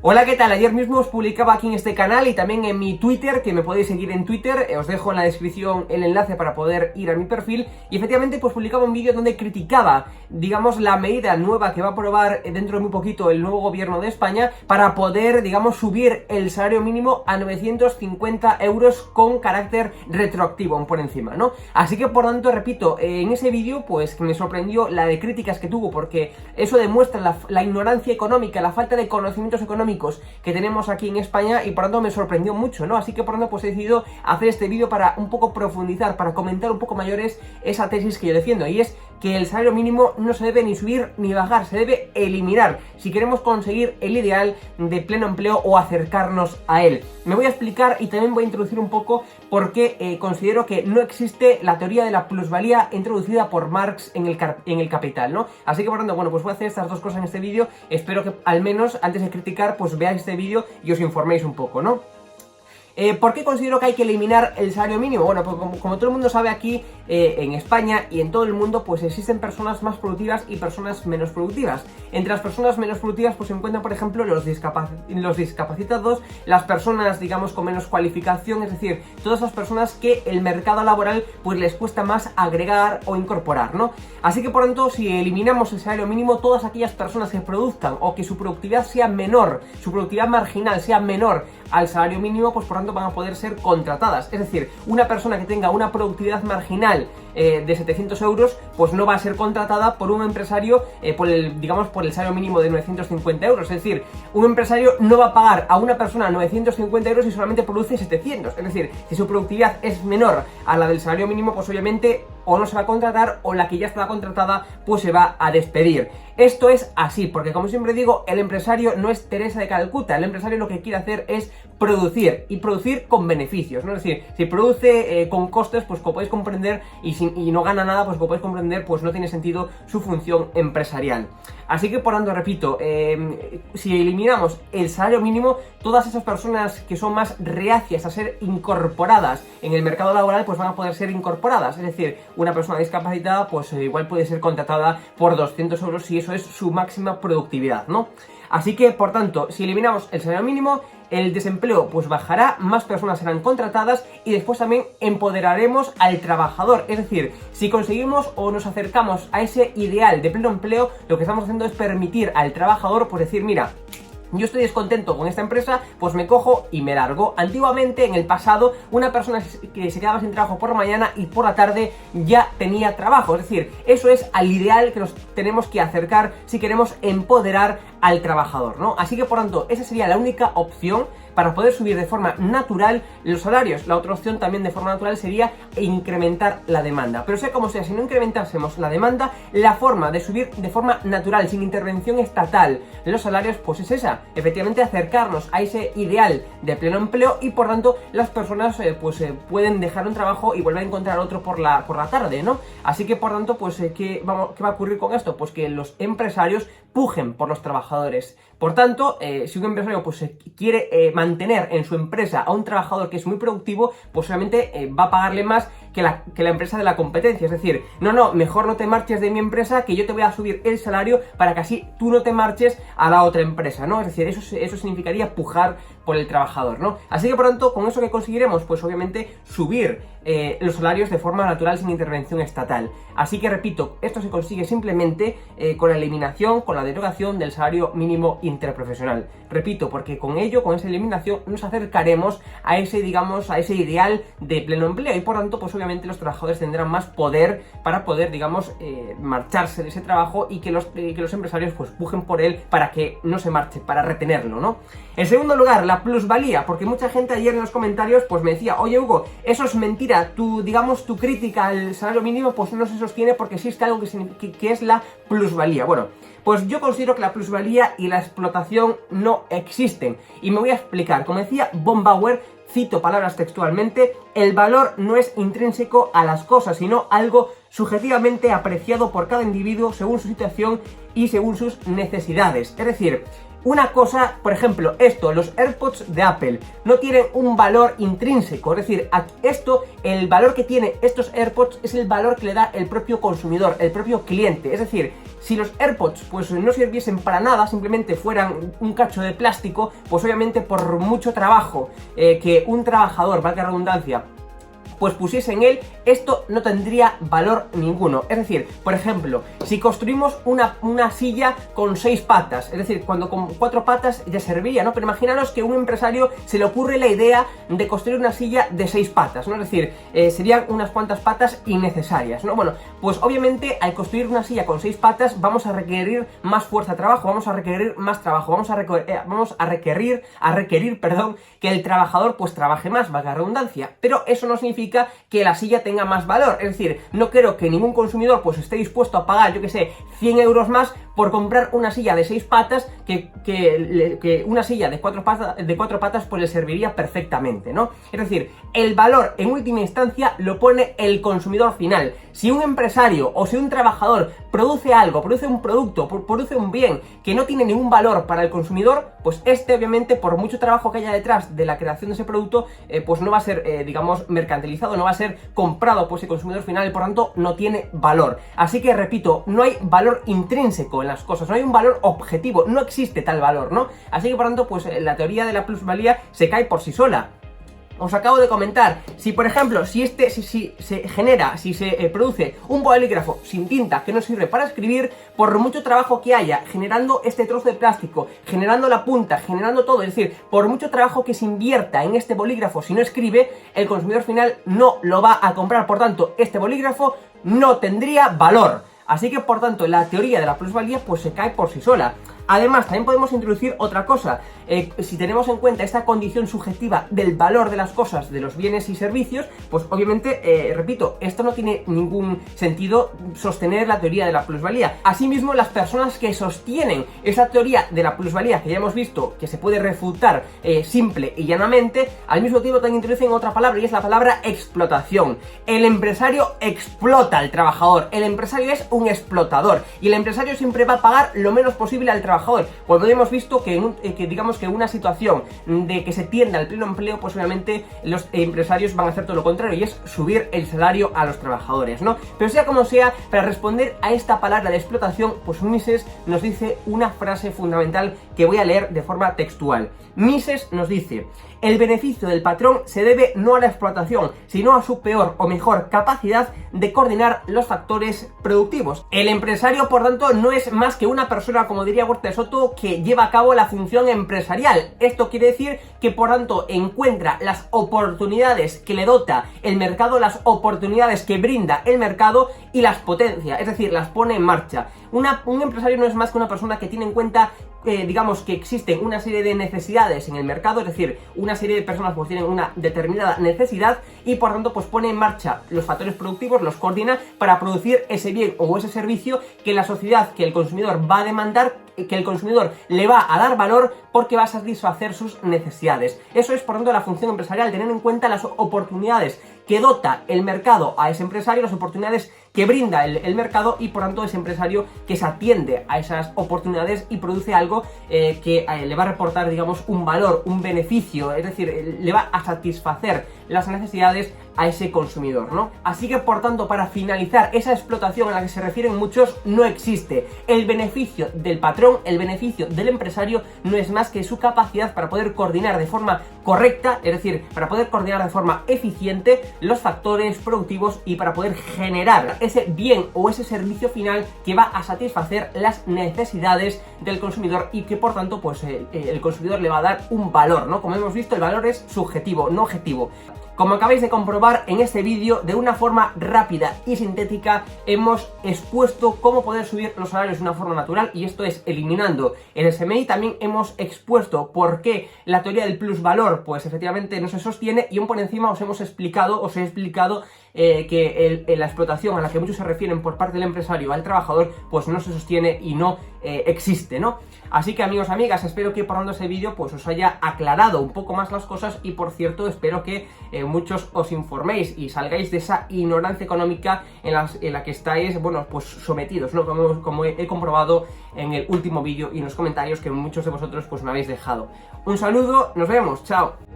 Hola, ¿qué tal? Ayer mismo os publicaba aquí en este canal y también en mi Twitter, que me podéis seguir en Twitter, os dejo en la descripción el enlace para poder ir a mi perfil, y efectivamente pues publicaba un vídeo donde criticaba, digamos, la medida nueva que va a aprobar dentro de muy poquito el nuevo gobierno de España para poder, digamos, subir el salario mínimo a 950 euros con carácter retroactivo por encima, ¿no? Así que, por tanto, repito, en ese vídeo pues que me sorprendió la de críticas que tuvo, porque eso demuestra la ignorancia económica, la falta de conocimientos económicos que tenemos aquí en España, y por tanto me sorprendió mucho, ¿no? Así que por tanto pues he decidido hacer este vídeo para un poco profundizar, para comentar un poco mayores esa tesis que yo defiendo, y es que el salario mínimo no se debe ni subir ni bajar, se debe eliminar si queremos conseguir el ideal de pleno empleo o acercarnos a él. Me voy a explicar y también voy a introducir un poco por qué considero que no existe la teoría de la plusvalía introducida por Marx en el Capital, ¿no? Así que por tanto, bueno, pues voy a hacer estas dos cosas en este vídeo. Espero que al menos antes de criticar pues veáis este vídeo y os informéis un poco, ¿no? ¿Por qué considero que hay que eliminar el salario mínimo? Bueno, pues como todo el mundo sabe, aquí en España y en todo el mundo pues existen personas más productivas y personas menos productivas. Entre las personas menos productivas pues se encuentran, por ejemplo, los discapacitados, las personas, digamos, con menos cualificación, es decir, todas esas personas que el mercado laboral pues les cuesta más agregar o incorporar, ¿no? Así que por tanto, si eliminamos el salario mínimo, todas aquellas personas que produzcan o que su productividad sea menor, su productividad marginal sea menor al salario mínimo, pues por tanto van a poder ser contratadas. Es decir, una persona que tenga una productividad marginal de 700 euros, pues no va a ser contratada por un empresario por el salario mínimo de 950 euros. Es decir, un empresario no va a pagar a una persona 950 euros y solamente produce 700. Es decir, si su productividad es menor a la del salario mínimo, pues obviamente o no se va a contratar, o la que ya estaba contratada pues se va a despedir. Esto es así, porque como siempre digo, el empresario no es Teresa de Calcuta. El empresario lo que quiere hacer es producir, y producir con beneficios, ¿no? Es decir, si produce con costes, pues como podéis comprender, y no gana nada, pues como podéis comprender, pues no tiene sentido su función empresarial. Así que por tanto, repito, si eliminamos el salario mínimo, todas esas personas que son más reacias a ser incorporadas en el mercado laboral, pues van a poder ser incorporadas. Es decir, una persona discapacitada pues igual puede ser contratada por 200 euros si eso es su máxima productividad, ¿no? Así que, por tanto, si eliminamos el salario mínimo, el desempleo pues bajará, más personas serán contratadas y después también empoderaremos al trabajador. Es decir, si conseguimos o nos acercamos a ese ideal de pleno empleo, lo que estamos haciendo es permitir al trabajador pues decir, mira, yo estoy descontento con esta empresa, pues me cojo y me largo. Antiguamente, en el pasado, una persona que se quedaba sin trabajo por la mañana y por la tarde ya tenía trabajo. Es decir, eso es al ideal que nos tenemos que acercar si queremos empoderar al trabajador, ¿no? Así que, por tanto, esa sería la única opción para poder subir de forma natural los salarios. La otra opción también de forma natural sería incrementar la demanda. Pero sea como sea, si no incrementásemos la demanda, la forma de subir de forma natural, sin intervención estatal, los salarios, pues es esa. Efectivamente, acercarnos a ese ideal de pleno empleo, y por tanto las personas pueden dejar un trabajo y volver a encontrar otro por la tarde, ¿no? Así que por tanto, pues ¿qué va a ocurrir con esto? Pues que los empresarios pujen por los trabajadores. Por tanto, si un empresario pues quiere mantener en su empresa a un trabajador que es muy productivo, pues solamente va a pagarle más que la empresa de la competencia. Es decir, no, mejor no te marches de mi empresa, que yo te voy a subir el salario para que así tú no te marches a la otra empresa, ¿no? Es decir, eso significaría pujar por el trabajador, ¿no? Así que por tanto, con eso que conseguiremos, pues obviamente subir los salarios de forma natural, sin intervención estatal. Así que repito, esto se consigue simplemente con la eliminación, con la derogación del salario mínimo interprofesional. Repito, porque con ello, con esa eliminación, nos acercaremos a ese, digamos, a ese ideal de pleno empleo, y por tanto, pues obviamente los trabajadores tendrán más poder para poder, digamos, marcharse de ese trabajo, y que los empresarios pues pujen por él para que no se marche, para retenerlo, ¿no? En segundo lugar, la plusvalía, porque mucha gente ayer en los comentarios pues me decía, oye Hugo, eso es mentira, tu crítica al salario mínimo pues no se sostiene porque existe algo que es la plusvalía. Bueno, pues yo considero que la plusvalía y la explotación no existen, y me voy a explicar. Como decía von Bauer, cito palabras textualmente, el valor no es intrínseco a las cosas, sino algo subjetivamente apreciado por cada individuo según su situación y según sus necesidades. Es decir, Una cosa, por ejemplo, los AirPods de Apple no tienen un valor intrínseco, es decir, el valor que tiene estos AirPods es el valor que le da el propio consumidor, el propio cliente. Es decir, si los AirPods pues no sirviesen para nada, simplemente fueran un cacho de plástico, pues obviamente por mucho trabajo que un trabajador, valga la redundancia, pues pusiese en él, esto no tendría valor ninguno. Es decir, por ejemplo, si construimos una silla con 6 patas, es decir, cuando con 4 patas ya serviría, ¿no? Pero imaginaros que a un empresario se le ocurre la idea de construir una silla de 6 patas, ¿no? Es decir, serían unas cuantas patas innecesarias, ¿no? Bueno, pues obviamente al construir una silla con 6 patas vamos a requerir más fuerza de trabajo, vamos a requerir más trabajo, vamos a requerir, perdón, que el trabajador pues trabaje más, valga la redundancia, pero eso no significa que la silla tenga más valor. Es decir, no creo que ningún consumidor pues esté dispuesto a pagar, yo que sé, 100 euros más por comprar una silla de 6 patas que una silla de 4 patas pues le serviría perfectamente, ¿no? Es decir, el valor en última instancia lo pone el consumidor final. Si un empresario o si un trabajador produce algo, produce un producto, produce un bien que no tiene ningún valor para el consumidor, pues obviamente por mucho trabajo que haya detrás de la creación de ese producto, pues no va a ser, digamos, mercantilizado, no va a ser comprado por ese consumidor final y por tanto no tiene valor. Así que repito, no hay valor intrínseco en las cosas, no hay un valor objetivo, no existe tal valor, ¿no? Así que por tanto, pues la teoría de la plusvalía se cae por sí sola. Os acabo de comentar, si por ejemplo, si se produce un bolígrafo sin tinta que no sirve para escribir, por mucho trabajo que haya generando este trozo de plástico, generando la punta, generando todo, es decir, por mucho trabajo que se invierta en este bolígrafo, si no escribe, el consumidor final no lo va a comprar, por tanto, este bolígrafo no tendría valor. Así que, por tanto, la teoría de la plusvalía pues se cae por sí sola. Además, también podemos introducir otra cosa. Si tenemos en cuenta esta condición subjetiva del valor de las cosas, de los bienes y servicios, pues obviamente, repito, esto no tiene ningún sentido sostener la teoría de la plusvalía. Asimismo, las personas que sostienen esa teoría de la plusvalía, que ya hemos visto que se puede refutar simple y llanamente, al mismo tiempo también introducen otra palabra y es la palabra explotación. El empresario explota al trabajador, el empresario es un explotador y el empresario siempre va a pagar lo menos posible al trabajador. Cuando hemos visto que digamos que una situación de que se tienda al pleno empleo, pues obviamente los empresarios van a hacer todo lo contrario y es subir el salario a los trabajadores, ¿no? Pero sea como sea, para responder a esta palabra de explotación, pues Mises nos dice una frase fundamental que voy a leer de forma textual. Mises nos dice: el beneficio del patrón se debe no a la explotación, sino a su peor o mejor capacidad de coordinar los factores productivos. El empresario, por tanto, no es más que una persona, como diría Huerta de Soto, que lleva a cabo la función empresarial. Esto quiere decir que, por tanto, encuentra las oportunidades que le dota el mercado, las oportunidades que brinda el mercado y las potencia, es decir, las pone en marcha. Un empresario no es más que una persona que tiene en cuenta digamos que existen una serie de necesidades en el mercado, es decir, una serie de personas pues tienen una determinada necesidad y por tanto pues pone en marcha los factores productivos, los coordina para producir ese bien o ese servicio que la sociedad, que el consumidor va a demandar, que el consumidor le va a dar valor porque va a satisfacer sus necesidades. Eso es por tanto la función empresarial, tener en cuenta las oportunidades que dota el mercado a ese empresario, las oportunidades que brinda el mercado y por tanto ese empresario que se atiende a esas oportunidades y produce algo que le va a reportar, digamos, un valor, un beneficio, es decir, le va a satisfacer las necesidades a ese consumidor, ¿no? Así que por tanto, para finalizar, esa explotación a la que se refieren muchos no existe. El beneficio del patrón, el beneficio del empresario no es más que su capacidad para poder coordinar de forma correcta, es decir, para poder coordinar de forma eficiente los factores productivos y para poder generar ese bien o ese servicio final que va a satisfacer las necesidades del consumidor y que por tanto pues el consumidor le va a dar un valor, ¿no? Como hemos visto, el valor es subjetivo, no objetivo. Como acabáis de comprobar en este vídeo, de una forma rápida y sintética hemos expuesto cómo poder subir los salarios de una forma natural, y esto es eliminando el SMI. También hemos expuesto por qué la teoría del plusvalor pues efectivamente no se sostiene, y aún por encima os he explicado que la explotación a la que muchos se refieren por parte del empresario al trabajador, pues no se sostiene y no existe, ¿no? Así que amigos, amigas, espero que parando ese vídeo pues os haya aclarado un poco más las cosas y por cierto espero que muchos os informéis y salgáis de esa ignorancia económica en la que estáis, bueno, pues sometidos, ¿no? Como he comprobado en el último vídeo y en los comentarios que muchos de vosotros pues me habéis dejado. Un saludo, nos vemos, chao.